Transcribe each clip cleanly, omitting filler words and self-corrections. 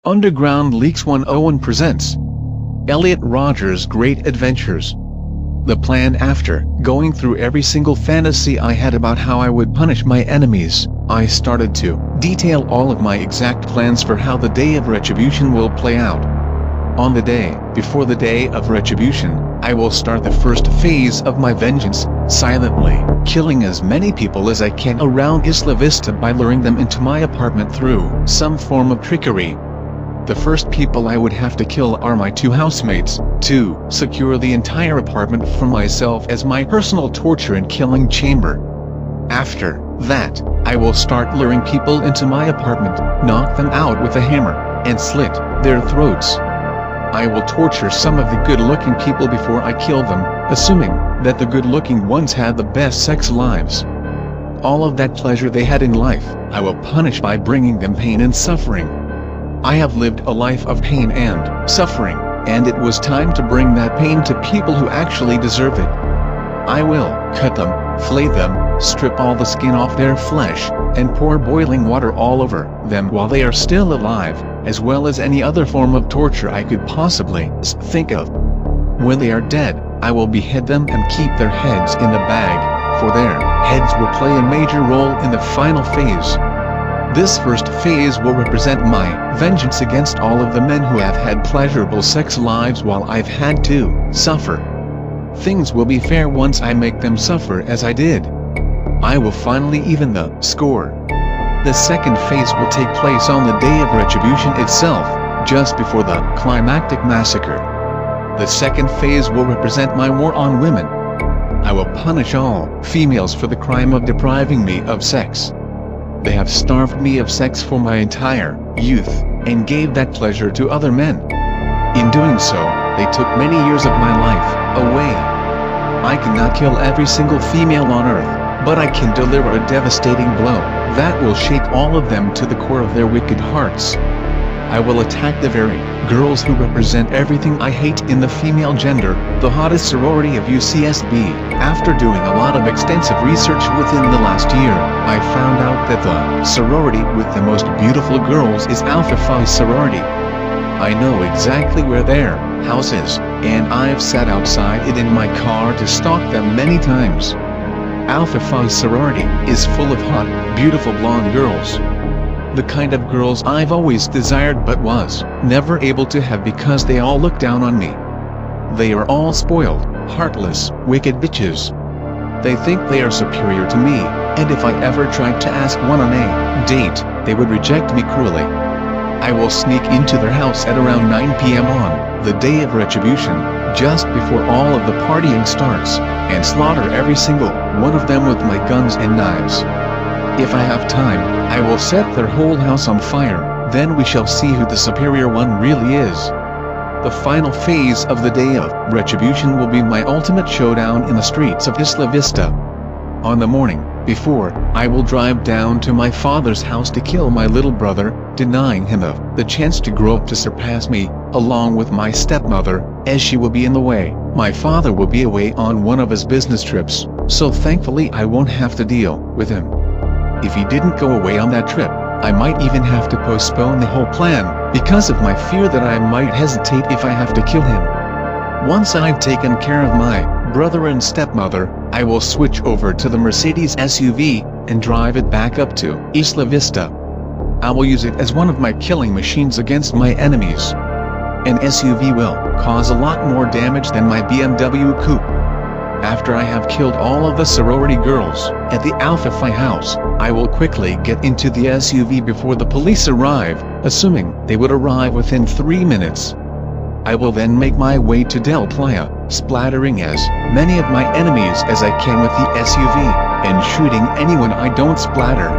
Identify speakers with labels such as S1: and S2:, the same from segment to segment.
S1: Underground Leaks 101 presents Elliot Rodgers' Great Adventures. The plan. After going through every single fantasy I had about how I would punish my enemies, I started to detail all of my exact plans for how the day of retribution will play out. On the day before the day of retribution, I will start the first phase of my vengeance, silently killing as many people as I can around Isla Vista by luring them into my apartment through some form of trickery. The first people I would have to kill are my two housemates, to secure the entire apartment for myself as my personal torture and killing chamber. After that, I will start luring people into my apartment, knock them out with a hammer, and slit their throats. I will torture some of the good-looking people before I kill them, assuming that the good-looking ones had the best sex lives. All of that pleasure they had in life, I will punish by bringing them pain and suffering. I have lived a life of pain and suffering, and it was time to bring that pain to people who actually deserve it. I will cut them, flay them, strip all the skin off their flesh, and pour boiling water all over them while they are still alive, as well as any other form of torture I could possibly think of. When they are dead, I will behead them and keep their heads in the bag, for their heads will play a major role in the final phase. This first phase will represent my vengeance against all of the men who have had pleasurable sex lives while I've had to suffer. Things will be fair once I make them suffer as I did. I will finally even the score. The second phase will take place on the day of retribution itself, just before the climactic massacre. The second phase will represent my war on women. I will punish all females for the crime of depriving me of sex. They have starved me of sex for my entire youth, and gave that pleasure to other men. In doing so, they took many years of my life away. I cannot kill every single female on earth, but I can deliver a devastating blow that will shake all of them to the core of their wicked hearts. I will attack the very girls who represent everything I hate in the female gender, the hottest sorority of UCSB. After doing a lot of extensive research within the last year, I found out that the sorority with the most beautiful girls is Alpha Phi sorority. I know exactly where their house is, and I've sat outside it in my car to stalk them many times. Alpha Phi sorority is full of hot, beautiful blonde girls. The kind of girls I've always desired but was never able to have because they all look down on me. They are all spoiled, heartless, wicked bitches. They think they are superior to me, and if I ever tried to ask one on a date, they would reject me cruelly. I will sneak into their house at around 9 p.m. on the day of retribution, just before all of the partying starts, and slaughter every single one of them with my guns and knives. If I have time, I will set their whole house on fire, then we shall see who the superior one really is. The final phase of the day of retribution will be my ultimate showdown in the streets of Isla Vista. On the morning before, I will drive down to my father's house to kill my little brother, denying him of the chance to grow up to surpass me, along with my stepmother, as she will be in the way. My father will be away on one of his business trips, so thankfully I won't have to deal with him. If he didn't go away on that trip, I might even have to postpone the whole plan, because of my fear that I might hesitate if I have to kill him. Once I've taken care of my brother and stepmother, I will switch over to the Mercedes SUV, and drive it back up to Isla Vista. I will use it as one of my killing machines against my enemies. An SUV will cause a lot more damage than my BMW coupe. After I have killed all of the sorority girls at the Alpha Phi house, I will quickly get into the SUV before the police arrive, assuming they would arrive within 3 minutes. I will then make my way to Del Playa, splattering as many of my enemies as I can with the SUV, and shooting anyone I don't splatter.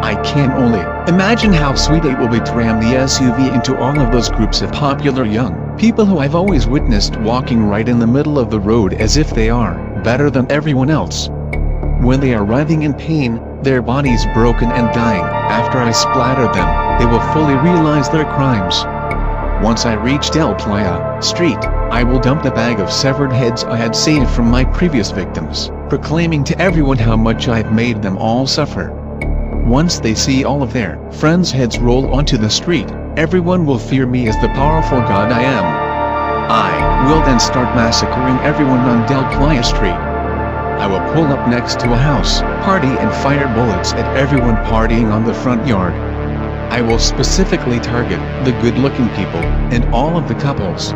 S1: I can only imagine how sweet it will be to ram the SUV into all of those groups of popular young people who I've always witnessed walking right in the middle of the road as if they are better than everyone else. When they are writhing in pain, their bodies broken and dying, after I splatter them, they will fully realize their crimes. Once I reach Del Playa Street, I will dump the bag of severed heads I had saved from my previous victims, proclaiming to everyone how much I've made them all suffer. Once they see all of their friends' heads roll onto the street, everyone will fear me as the powerful god I am. I will then start massacring everyone on Del Playa Street. I will pull up next to a house party and fire bullets at everyone partying on the front yard. I will specifically target the good-looking people and all of the couples.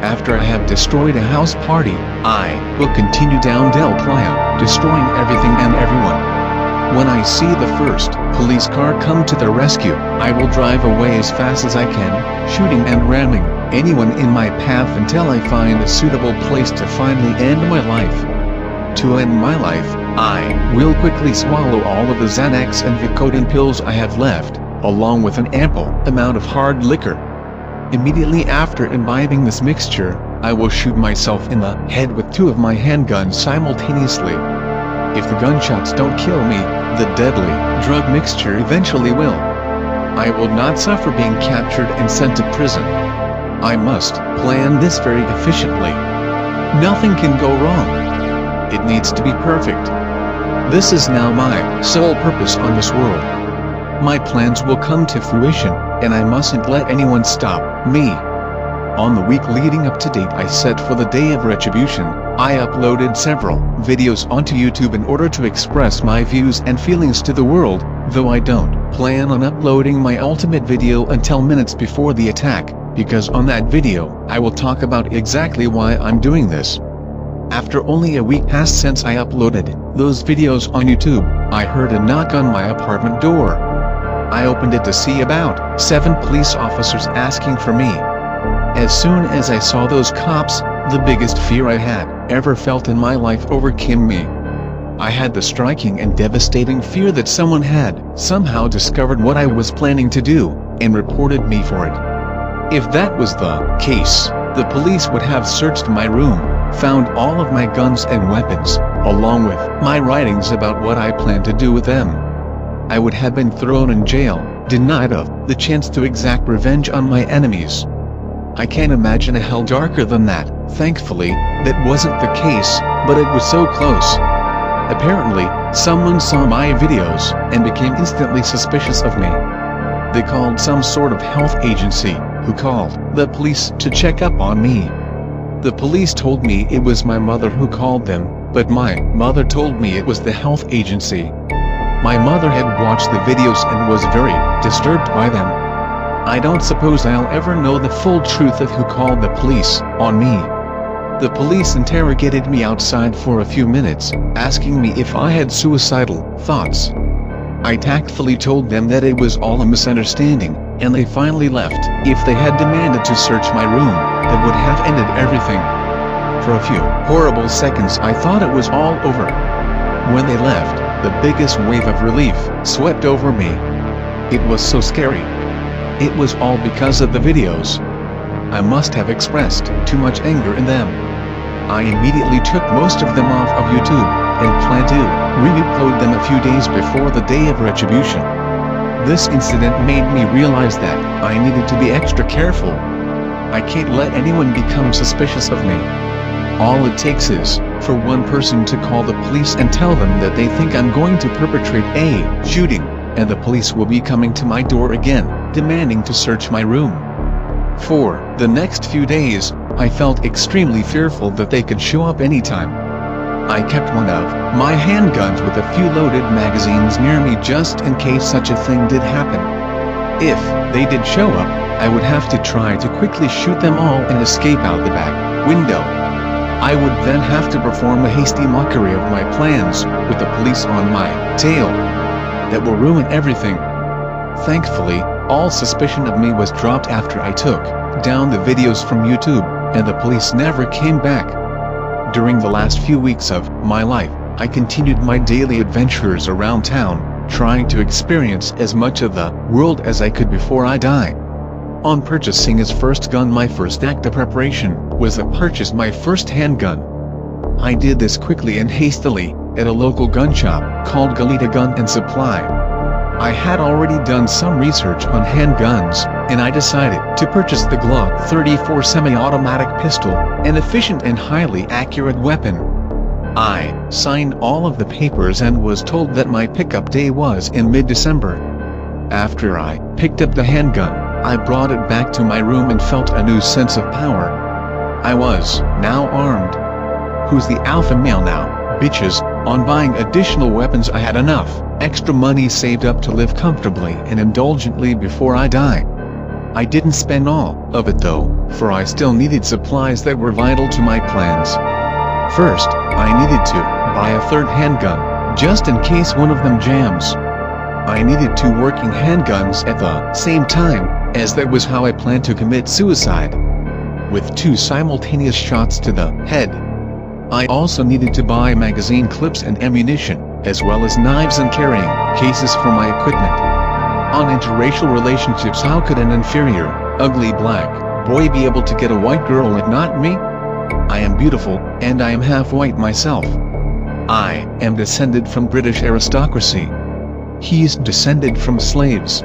S1: After I have destroyed a house party, I will continue down Del Playa, destroying everything and everyone. When I see the first police car come to the rescue, I will drive away as fast as I can, shooting and ramming anyone in my path until I find a suitable place to finally end my life. To end my life, I will quickly swallow all of the Xanax and Vicodin pills I have left, along with an ample amount of hard liquor. Immediately after imbibing this mixture, I will shoot myself in the head with 2 of my handguns simultaneously. If the gunshots don't kill me, the deadly drug mixture eventually will. I will not suffer being captured and sent to prison. I must plan this very efficiently. Nothing can go wrong. It needs to be perfect. This is now my sole purpose on this world. My plans will come to fruition, and I mustn't let anyone stop me. On the week leading up to date I set for the day of retribution, I uploaded several videos onto YouTube in order to express my views and feelings to the world, though I don't plan on uploading my ultimate video until minutes before the attack, because on that video, I will talk about exactly why I'm doing this. After only a week passed since I uploaded those videos on YouTube, I heard a knock on my apartment door. I opened it to see about 7 police officers asking for me. As soon as I saw those cops, the biggest fear I had ever felt in my life overcame me. I had the striking and devastating fear that someone had somehow discovered what I was planning to do, and reported me for it. If that was the case, the police would have searched my room, found all of my guns and weapons, along with my writings about what I planned to do with them. I would have been thrown in jail, denied of the chance to exact revenge on my enemies. I can't imagine a hell darker than that. Thankfully, that wasn't the case, but it was so close. Apparently, someone saw my videos and became instantly suspicious of me. They called some sort of health agency, who called the police to check up on me. The police told me it was my mother who called them, but my mother told me it was the health agency. My mother had watched the videos and was very disturbed by them. I don't suppose I'll ever know the full truth of who called the police on me. The police interrogated me outside for a few minutes, asking me if I had suicidal thoughts. I tactfully told them that it was all a misunderstanding, and they finally left. If they had demanded to search my room, that would have ended everything. For a few horrible seconds I thought it was all over. When they left, the biggest wave of relief swept over me. It was so scary. It was all because of the videos. I must have expressed too much anger in them. I immediately took most of them off of YouTube, and plan to re-upload them a few days before the day of retribution. This incident made me realize that I needed to be extra careful. I can't let anyone become suspicious of me. All it takes is for one person to call the police and tell them that they think I'm going to perpetrate a shooting, and the police will be coming to my door again, demanding to search my room. For the next few days, I felt extremely fearful that they could show up anytime. I kept one of my handguns with a few loaded magazines near me just in case such a thing did happen. If they did show up, I would have to try to quickly shoot them all and escape out the back window. I would then have to perform a hasty mockery of my plans, with the police on my tail. That will ruin everything. Thankfully, all suspicion of me was dropped after I took down the videos from YouTube, and the police never came back. During the last few weeks of my life, I continued my daily adventures around town, trying to experience as much of the world as I could before I die. On purchasing his first gun, my first act of preparation was to purchase my first handgun. I did this quickly and hastily, at a local gun shop called Galita Gun & Supply. I had already done some research on handguns, and I decided to purchase the Glock 34 semi-automatic pistol, an efficient and highly accurate weapon. I signed all of the papers and was told that my pickup day was in mid-December. After I picked up the handgun, I brought it back to my room and felt a new sense of power. I was now armed. Who's the alpha male now, bitches? On buying additional weapons I had enough extra money saved up to live comfortably and indulgently before I die. I didn't spend all of it though, for I still needed supplies that were vital to my plans. First, I needed to buy a third handgun, just in case one of them jams. I needed 2 working handguns at the same time, as that was how I planned to commit suicide, with 2 simultaneous shots to the head. I also needed to buy magazine clips and ammunition, as well as knives and carrying cases for my equipment. On interracial relationships, how could an inferior, ugly black boy be able to get a white girl and not me? I am beautiful, and I am half white myself. I am descended from British aristocracy. He's descended from slaves.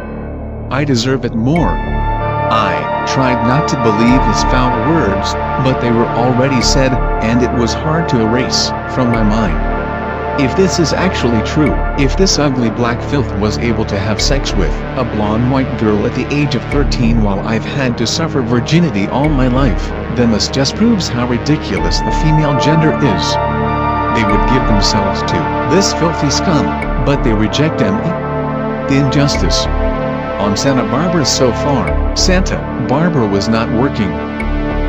S1: I deserve it more. I tried not to believe his foul words, but they were already said, and it was hard to erase from my mind. If this is actually true, if this ugly black filth was able to have sex with a blonde white girl at the age of 13 while I've had to suffer virginity all my life, then this just proves how ridiculous the female gender is. They would give themselves to this filthy scum, but they reject them. The injustice. On Santa Barbara so far, Santa Barbara was not working.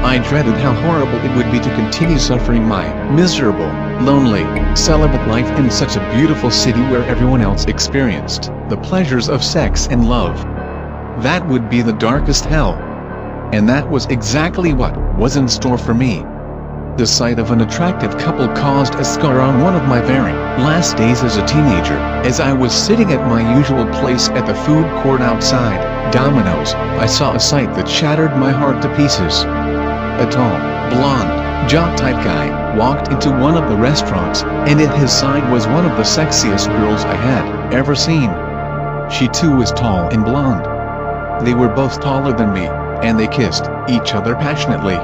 S1: I dreaded how horrible it would be to continue suffering my miserable, lonely, celibate life in such a beautiful city where everyone else experienced the pleasures of sex and love. That would be the darkest hell. And that was exactly what was in store for me. The sight of an attractive couple caused a scar on one of my very last days as a teenager, as I was sitting at my usual place at the food court outside Domino's. I saw a sight that shattered my heart to pieces. A tall, blonde, jock-type guy walked into one of the restaurants, and at his side was one of the sexiest girls I had ever seen. She too was tall and blonde. They were both taller than me, and they kissed each other passionately.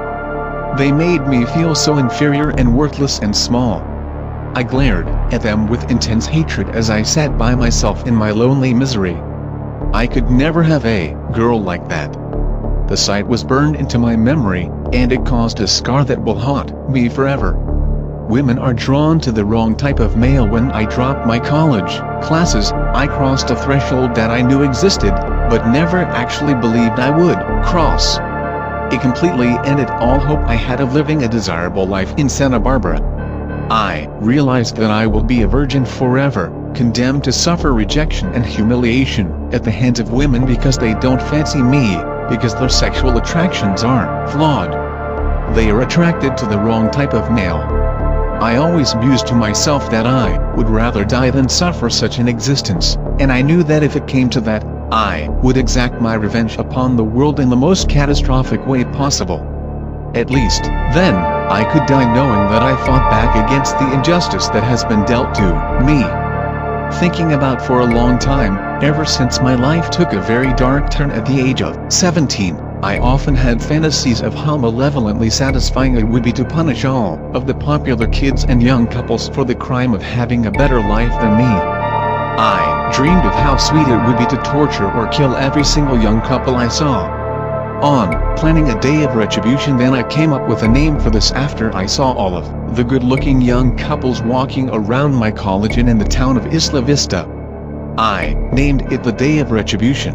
S1: They made me feel so inferior and worthless and small. I glared at them with intense hatred as I sat by myself in my lonely misery. I could never have a girl like that. The sight was burned into my memory, and it caused a scar that will haunt me forever. Women are drawn to the wrong type of male. When I dropped my college classes, I crossed a threshold that I knew existed, but never actually believed I would cross. It completely ended all hope I had of living a desirable life in Santa Barbara. I realized that I will be a virgin forever, condemned to suffer rejection and humiliation at the hands of women because they don't fancy me, because their sexual attractions are flawed. They are attracted to the wrong type of male. I always mused to myself that I would rather die than suffer such an existence, and I knew that if it came to that, I would exact my revenge upon the world in the most catastrophic way possible. At least, then, I could die knowing that I fought back against the injustice that has been dealt to me. Thinking about for a long time, ever since my life took a very dark turn at the age of 17, I often had fantasies of how malevolently satisfying it would be to punish all of the popular kids and young couples for the crime of having a better life than me. I dreamed of how sweet it would be to torture or kill every single young couple I saw. On planning a day of retribution, then I came up with a name for this after I saw all of the good-looking young couples walking around my college and in the town of Isla Vista. I named it the Day of Retribution.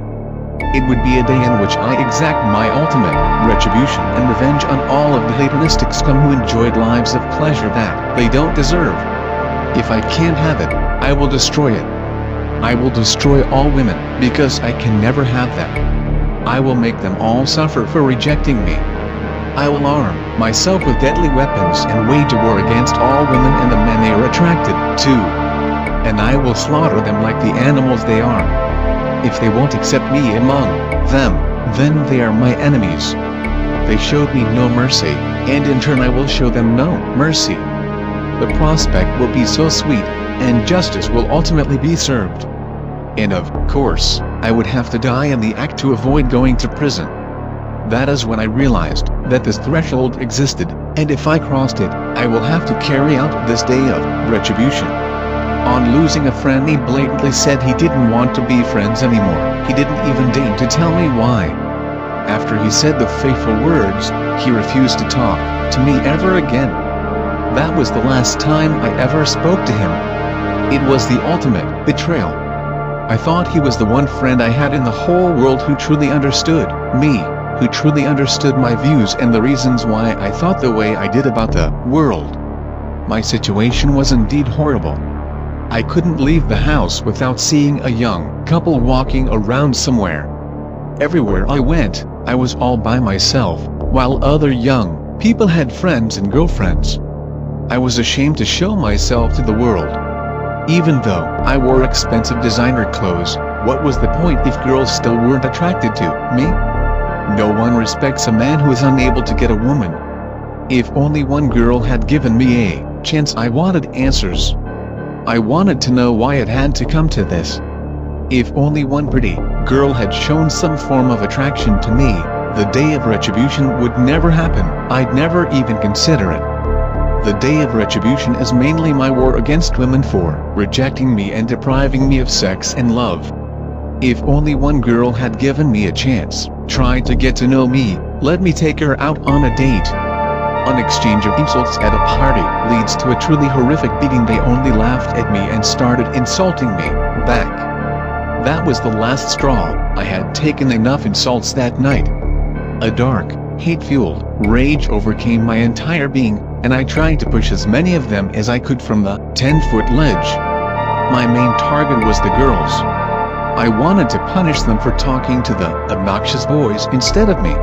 S1: It would be a day in which I exact my ultimate retribution and revenge on all of the hedonistic scum who enjoyed lives of pleasure that they don't deserve. If I can't have it, I will destroy it. I will destroy all women, because I can never have them. I will make them all suffer for rejecting me. I will arm myself with deadly weapons and wage a war against all women and the men they are attracted to. And I will slaughter them like the animals they are. If they won't accept me among them, then they are my enemies. They showed me no mercy, and in turn I will show them no mercy. The prospect will be so sweet, and justice will ultimately be served. And of course, I would have to die in the act to avoid going to prison. That is when I realized that this threshold existed, and if I crossed it, I will have to carry out this day of retribution. On losing a friend, he blatantly said he didn't want to be friends anymore. He didn't even deign to tell me why. After he said the fateful words, he refused to talk to me ever again. That was the last time I ever spoke to him. It was the ultimate betrayal. I thought he was the one friend I had in the whole world who truly understood me, who truly understood my views and the reasons why I thought the way I did about the world. My situation was indeed horrible. I couldn't leave the house without seeing a young couple walking around somewhere. Everywhere I went, I was all by myself, while other young people had friends and girlfriends. I was ashamed to show myself to the world. Even though I wore expensive designer clothes, what was the point if girls still weren't attracted to me? No one respects a man who is unable to get a woman. If only one girl had given me a chance. I wanted answers. I wanted to know why it had to come to this. If only one pretty girl had shown some form of attraction to me, the day of retribution would never happen. I'd never even consider it. The day of retribution is mainly my war against women for rejecting me and depriving me of sex and love. If only one girl had given me a chance, tried to get to know me, let me take her out on a date. An exchange of insults at a party leads to a truly horrific beating. They only laughed at me and started insulting me back. That was the last straw. I had taken enough insults that night. A dark, hate-fueled rage overcame my entire being, and I tried to push as many of them as I could from the 10-foot ledge. My main target was the girls. I wanted to punish them for talking to the obnoxious boys instead of me.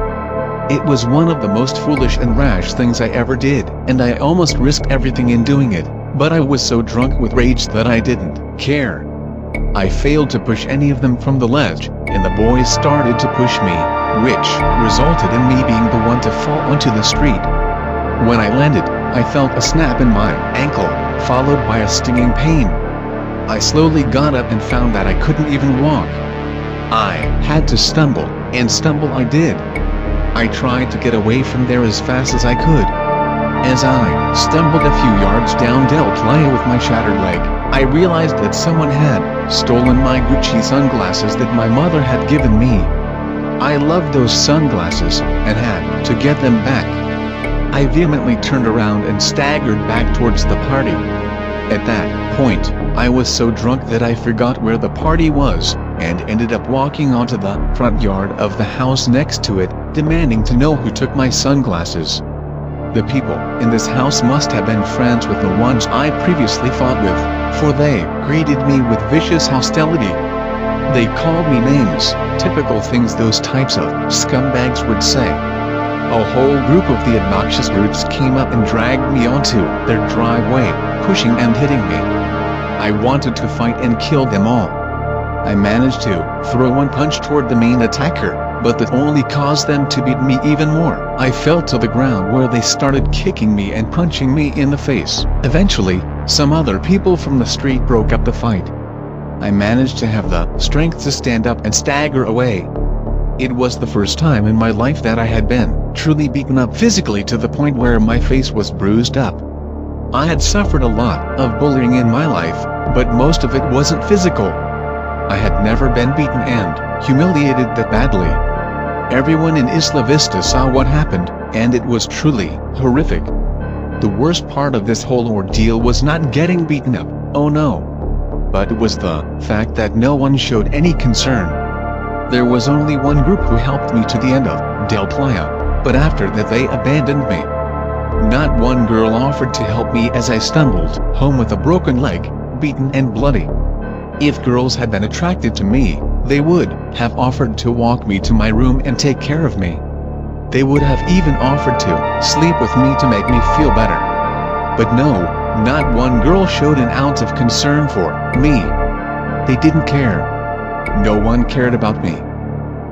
S1: It was one of the most foolish and rash things I ever did, and I almost risked everything in doing it, but I was so drunk with rage that I didn't care. I failed to push any of them from the ledge, and the boys started to push me, which resulted in me being the one to fall onto the street. When I landed, I felt a snap in my ankle, followed by a stinging pain. I slowly got up and found that I couldn't even walk. I had to stumble, and stumble I did. I tried to get away from there as fast as I could. As I stumbled a few yards down Del Playa with my shattered leg, I realized that someone had stolen my Gucci sunglasses that my mother had given me. I loved those sunglasses, and had to get them back. I vehemently turned around and staggered back towards the party. At that point, I was so drunk that I forgot where the party was, and ended up walking onto the front yard of the house next to it, demanding to know who took my sunglasses. The people in this house must have been friends with the ones I previously fought with, for they greeted me with vicious hostility. They called me names, typical things those types of scumbags would say. A whole group of the obnoxious brutes came up and dragged me onto their driveway, pushing and hitting me. I wanted to fight and kill them all. I managed to throw one punch toward the main attacker, but that only caused them to beat me even more. I fell to the ground where they started kicking me and punching me in the face. Eventually, some other people from the street broke up the fight. I managed to have the strength to stand up and stagger away. It was the first time in my life that I had been truly beaten up physically to the point where my face was bruised up. I had suffered a lot of bullying in my life, but most of it wasn't physical. I had never been beaten and humiliated that badly. Everyone in Isla Vista saw what happened, and it was truly horrific. The worst part of this whole ordeal was not getting beaten up, oh no. But it was the fact that no one showed any concern. There was only one group who helped me to the end of Del Playa, but after that they abandoned me. Not one girl offered to help me as I stumbled home with a broken leg, beaten and bloody. If girls had been attracted to me, they would have offered to walk me to my room and take care of me. They would have even offered to sleep with me to make me feel better. But no, not one girl showed an ounce of concern for me. They didn't care. No one cared about me.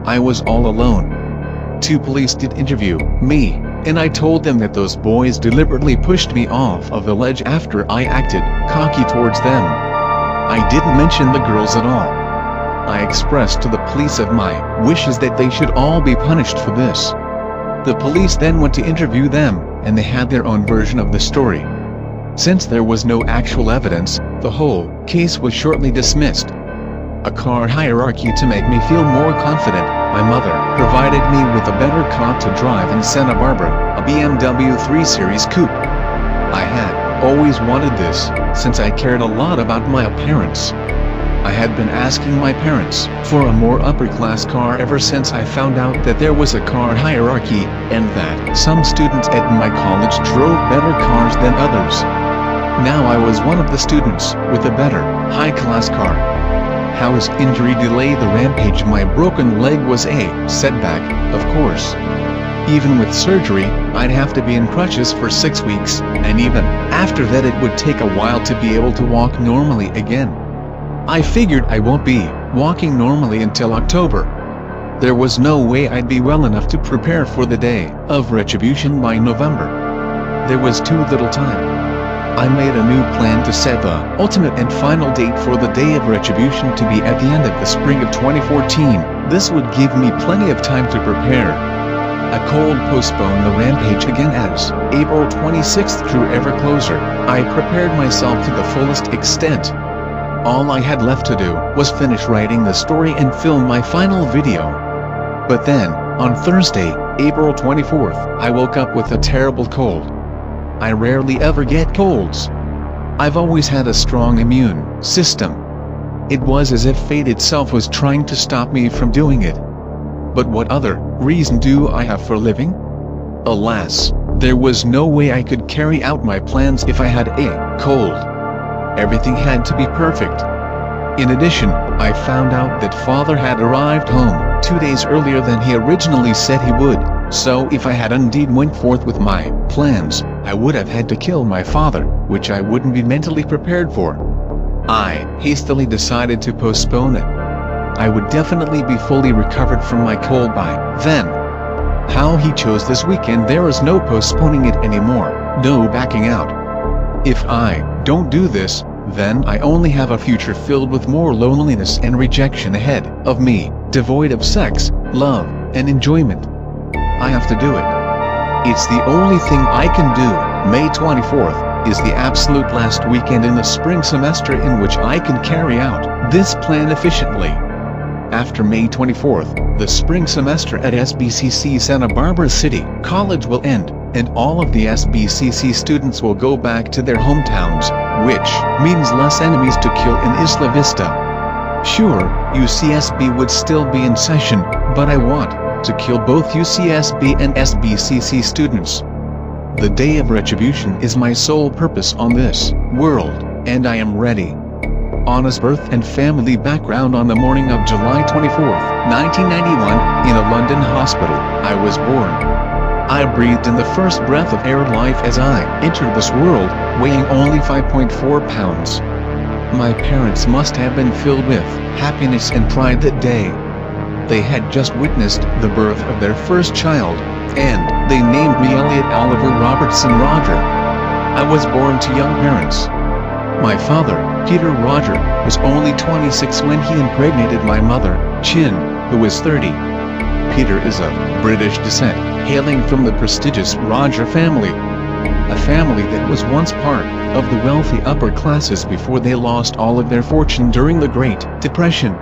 S1: I was all alone. 2 police did interview me, and I told them that those boys deliberately pushed me off of the ledge after I acted cocky towards them. I didn't mention the girls at all. I expressed to the police of my wishes that they should all be punished for this. The police then went to interview them, and they had their own version of the story. Since there was no actual evidence, the whole case was shortly dismissed. A car hierarchy to make me feel more confident, My mother provided me with a better car to drive in Santa Barbara, a BMW 3 Series Coupe. I had always wanted this, since I cared a lot about my appearance. I had been asking my parents for a more upper-class car ever since I found out that there was a car hierarchy, and that some students at my college drove better cars than others. Now I was one of the students with a better, high-class car. How is injury delay the rampage? My broken leg was a setback, of course. Even with surgery, I'd have to be in crutches for 6 weeks, and even after that it would take a while to be able to walk normally again. I figured I won't be walking normally until October. There was no way I'd be well enough to prepare for the day of retribution by November. There was too little time. I made a new plan to set the ultimate and final date for the day of retribution to be at the end of the spring of 2014. This would give me plenty of time to prepare. I cold postponed the rampage again as April 26th drew ever closer. I prepared myself to the fullest extent. All I had left to do was finish writing the story and film my final video. But then, on Thursday, April 24th, I woke up with a terrible cold. I rarely ever get colds. I've always had a strong immune system. It was as if fate itself was trying to stop me from doing it. But what other reason do I have for living? Alas, there was no way I could carry out my plans if I had a cold. Everything had to be perfect. In addition, I found out that Father had arrived home 2 days earlier than he originally said he would, so if I had indeed went forth with my plans, I would have had to kill my father, which I wouldn't be mentally prepared for. I hastily decided to postpone it. I would definitely be fully recovered from my cold by then. How he chose this weekend, there is no postponing it anymore, no backing out. If I don't do this, then I only have a future filled with more loneliness and rejection ahead of me, devoid of sex, love, and enjoyment. I have to do it. It's the only thing I can do. May 24th is the absolute last weekend in the spring semester in which I can carry out this plan efficiently. After May 24th, the spring semester at SBCC Santa Barbara City College will end, and all of the SBCC students will go back to their hometowns, which means less enemies to kill in Isla Vista. Sure, UCSB would still be in session, but I want to kill both UCSB and SBCC students. The day of retribution is my sole purpose on this world, and I am ready. On his birth and family background, on the morning of July 24, 1991, in a London hospital, I was born. I breathed in the first breath of air life as I entered this world, weighing only 5.4 pounds. My parents must have been filled with happiness and pride that day. They had just witnessed the birth of their first child, and they named me Elliot Oliver Robertson Roger. I was born to young parents. My father, Peter Roger, was only 26 when he impregnated my mother, Chin, who was 30. Peter is of British descent, hailing from the prestigious Roger family. A family that was once part of the wealthy upper classes before they lost all of their fortune during the Great Depression.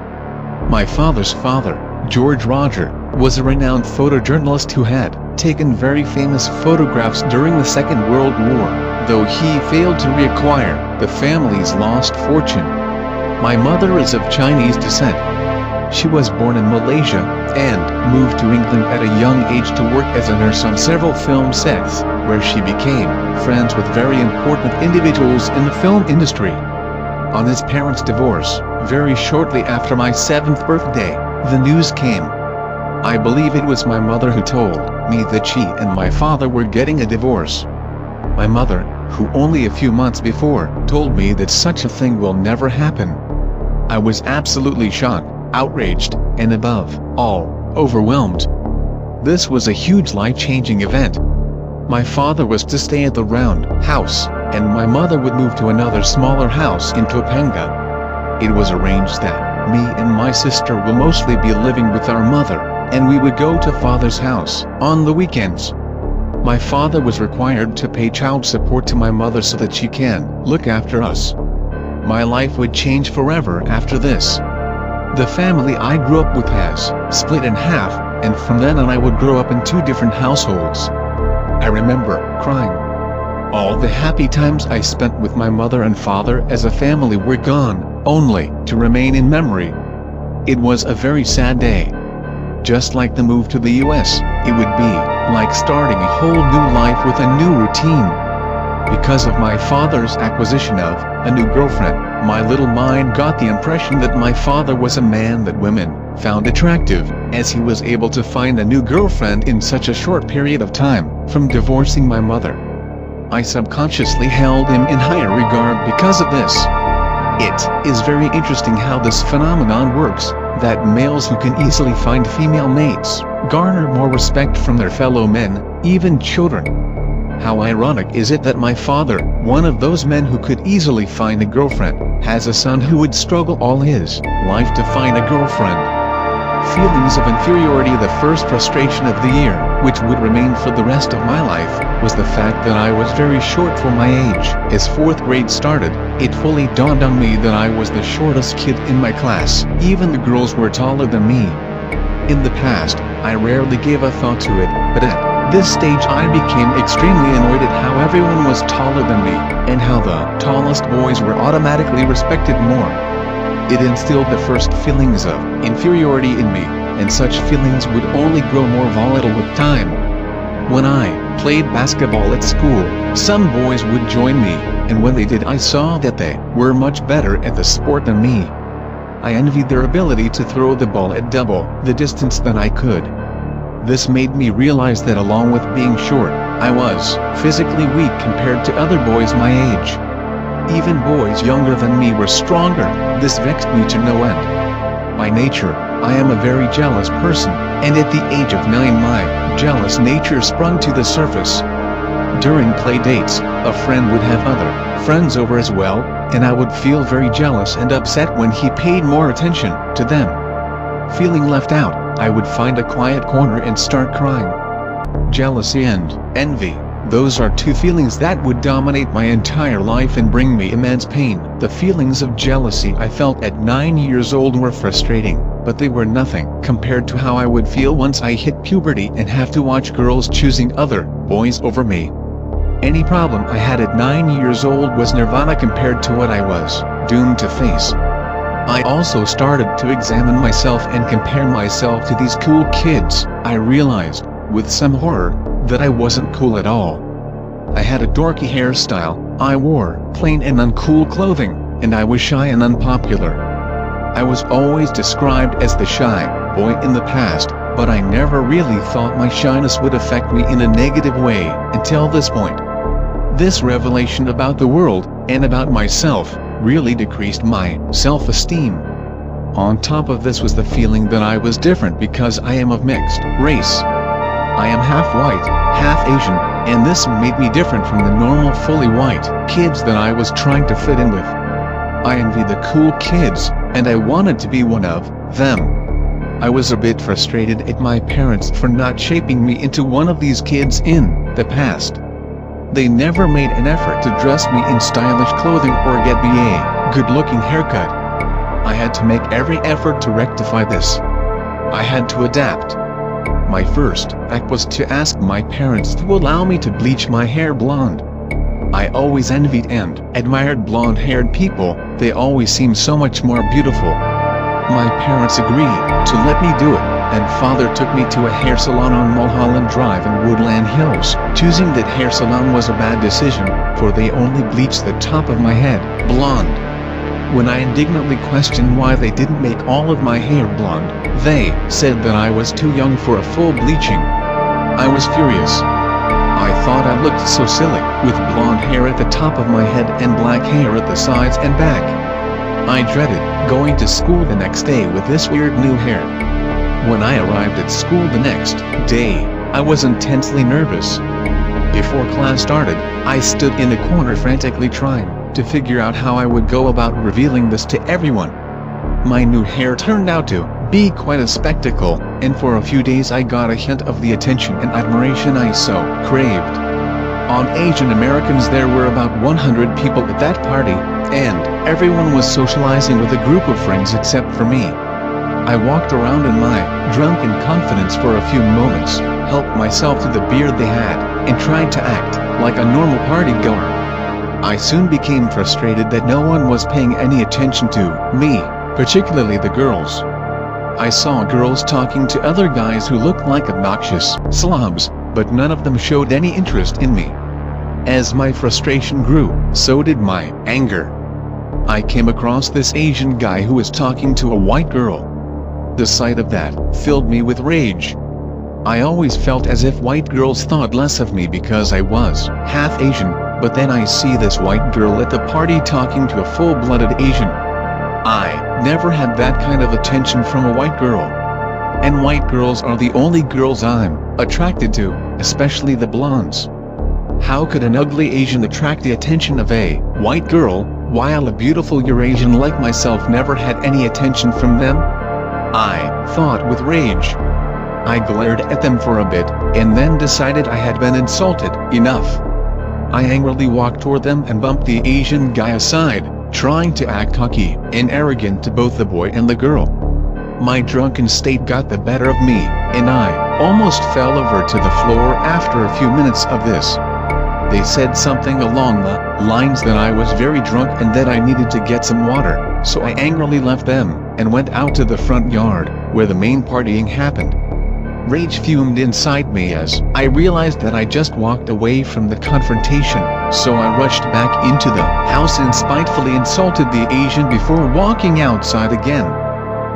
S1: My father's father, George Roger, was a renowned photojournalist who had taken very famous photographs during the Second World War, though he failed to reacquire the family's lost fortune. My mother is of Chinese descent. She was born in Malaysia, and moved to England at a young age to work as a nurse on several film sets, where she became friends with very important individuals in the film industry. On his parents' divorce, very shortly after my 7th birthday, the news came. I believe it was my mother who told me that she and my father were getting a divorce. My mother, who only a few months before told me that such a thing will never happen. I was absolutely shocked, outraged, and above all, overwhelmed. This was a huge life-changing event. My father was to stay at the round house, and my mother would move to another smaller house in Topanga. It was arranged that me and my sister will mostly be living with our mother, and we would go to father's house on the weekends. My father was required to pay child support to my mother so that she can look after us. My life would change forever after this. The family I grew up with has split in half, and from then on I would grow up in 2 different households. I remember crying. All the happy times I spent with my mother and father as a family were gone, only to remain in memory. It was a very sad day. Just like the move to the US, it would be like starting a whole new life with a new routine. Because of my father's acquisition of a new girlfriend, my little mind got the impression that my father was a man that women found attractive, as he was able to find a new girlfriend in such a short period of time from divorcing my mother. I subconsciously held him in higher regard because of this. It is very interesting how this phenomenon works, that males who can easily find female mates garner more respect from their fellow men, even children. How ironic is it that my father, one of those men who could easily find a girlfriend, has a son who would struggle all his life to find a girlfriend. Feelings of inferiority. The first frustration of the year, which would remain for the rest of my life, was the fact that I was very short for my age. As 4th grade started, it fully dawned on me that I was the shortest kid in my class. Even the girls were taller than me. In the past, I rarely gave a thought to it, but at this stage I became extremely annoyed at how everyone was taller than me, and how the tallest boys were automatically respected more. It instilled the first feelings of inferiority in me, and such feelings would only grow more volatile with time. When I played basketball at school, some boys would join me, and when they did I saw that they were much better at the sport than me. I envied their ability to throw the ball at double the distance than I could. This made me realize that along with being short, I was physically weak compared to other boys my age. Even boys younger than me were stronger. This vexed me to no end. By nature, I am a very jealous person, and at the age of 9 my jealous nature sprung to the surface. During play dates, a friend would have other friends over as well, and I would feel very jealous and upset when he paid more attention to them. Feeling left out, I would find a quiet corner and start crying. Jealousy and envy. Those are 2 feelings that would dominate my entire life and bring me immense pain. The feelings of jealousy I felt at 9 years old were frustrating, but they were nothing compared to how I would feel once I hit puberty and have to watch girls choosing other boys over me. Any problem I had at 9 years old was nirvana compared to what I was doomed to face. I also started to examine myself and compare myself to these cool kids. I realized, with some horror, that I wasn't cool at all. I had a dorky hairstyle, I wore plain and uncool clothing, and I was shy and unpopular. I was always described as the shy boy in the past, but I never really thought my shyness would affect me in a negative way until this point. This revelation about the world, and about myself, really decreased my self-esteem. On top of this was the feeling that I was different because I am of mixed race. I am half white, half Asian, and this made me different from the normal fully white kids that I was trying to fit in with. I envied the cool kids, and I wanted to be one of them. I was a bit frustrated at my parents for not shaping me into one of these kids in the past. They never made an effort to dress me in stylish clothing or get me a good-looking haircut. I had to make every effort to rectify this. I had to adapt. My first act was to ask my parents to allow me to bleach my hair blonde. I always envied and admired blonde-haired people, they always seemed so much more beautiful. My parents agreed to let me do it, and father took me to a hair salon on Mulholland Drive in Woodland Hills. Choosing that hair salon was a bad decision, for they only bleached the top of my head blonde. When I indignantly questioned why they didn't make all of my hair blonde, they said that I was too young for a full bleaching. I was furious. I thought I looked so silly, with blonde hair at the top of my head and black hair at the sides and back. I dreaded going to school the next day with this weird new hair. When I arrived at school the next day, I was intensely nervous. Before class started, I stood in a corner frantically trying to figure out how I would go about revealing this to everyone. My new hair turned out to be quite a spectacle, and for a few days I got a hint of the attention and admiration I so craved. On Asian Americans there were about 100 people at that party, and everyone was socializing with a group of friends except for me. I walked around in my drunken confidence for a few moments, helped myself to the beer they had, and tried to act like a normal partygoer. I soon became frustrated that no one was paying any attention to me, particularly the girls. I saw girls talking to other guys who looked like obnoxious slobs, but none of them showed any interest in me. As my frustration grew, so did my anger. I came across this Asian guy who was talking to a white girl. The sight of that filled me with rage. I always felt as if white girls thought less of me because I was half Asian, but then I see this white girl at the party talking to a full-blooded Asian. I never had that kind of attention from a white girl. And white girls are the only girls I'm attracted to, especially the blondes. How could an ugly Asian attract the attention of a white girl, while a beautiful Eurasian like myself never had any attention from them? I thought with rage. I glared at them for a bit, and then decided I had been insulted enough. I angrily walked toward them and bumped the Asian guy aside, trying to act cocky and arrogant to both the boy and the girl. My drunken state got the better of me, and I almost fell over to the floor after a few minutes of this. They said something along the lines that I was very drunk and that I needed to get some water, so I angrily left them and went out to the front yard, where the main partying happened. Rage fumed inside me as I realized that I just walked away from the confrontation, so I rushed back into the house and spitefully insulted the Asian before walking outside again.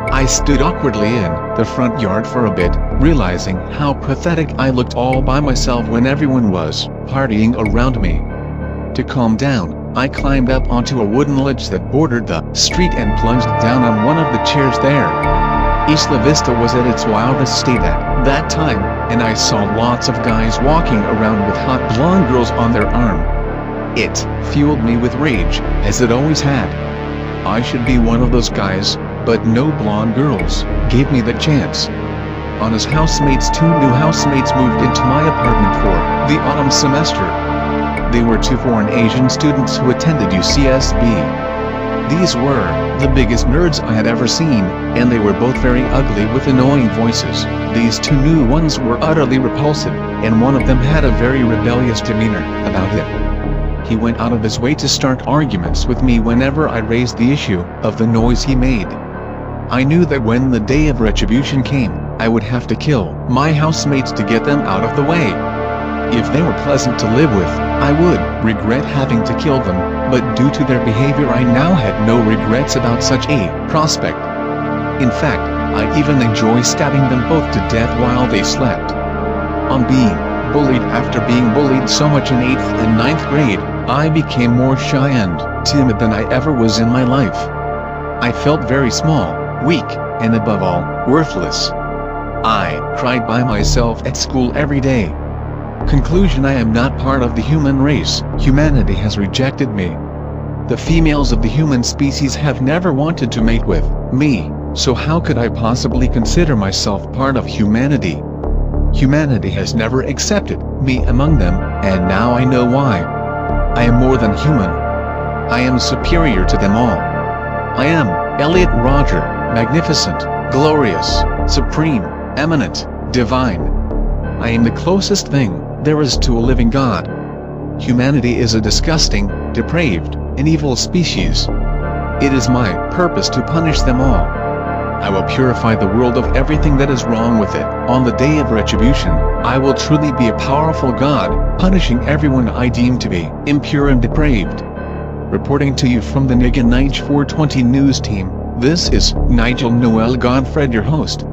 S1: I stood awkwardly in the front yard for a bit, realizing how pathetic I looked all by myself when everyone was partying around me. To calm down, I climbed up onto a wooden ledge that bordered the street and plunged down on one of the chairs there. Isla Vista was at its wildest state at that time, and I saw lots of guys walking around with hot blonde girls on their arm. It fueled me with rage, as it always had. I should be one of those guys, but no blonde girls gave me the chance. On his housemates, 2 new housemates moved into my apartment for the autumn semester. They were 2 foreign Asian students who attended UCSB. These were the biggest nerds I had ever seen, and they were both very ugly with annoying voices. These 2 new ones were utterly repulsive, and one of them had a very rebellious demeanor about it. He went out of his way to start arguments with me whenever I raised the issue of the noise he made. I knew that when the day of retribution came, I would have to kill my housemates to get them out of the way. If they were pleasant to live with, I would regret having to kill them, but due to their behavior I now had no regrets about such a prospect. In fact, I even enjoy stabbing them both to death while they slept. On being bullied after being bullied so much in 8th and 9th grade, I became more shy and timid than I ever was in my life. I felt very small, weak, and above all, worthless. I cried by myself at school every day. Conclusion: I am not part of the human race. Humanity has rejected me. The females of the human species have never wanted to mate with me, so how could I possibly consider myself part of humanity? Humanity has never accepted me among them, and now I know why. I am more than human. I am superior to them all. I am Elliot Rodger, magnificent, glorious, supreme, eminent, divine. I am the closest thing there is to a living God. Humanity is a disgusting, depraved, and evil species. It is my purpose to punish them all. I will purify the world of everything that is wrong with it. On the day of retribution, I will truly be a powerful God, punishing everyone I deem to be impure and depraved. Reporting to you from the Nige 420 news team, this is Nigel Noel Godfred, your host.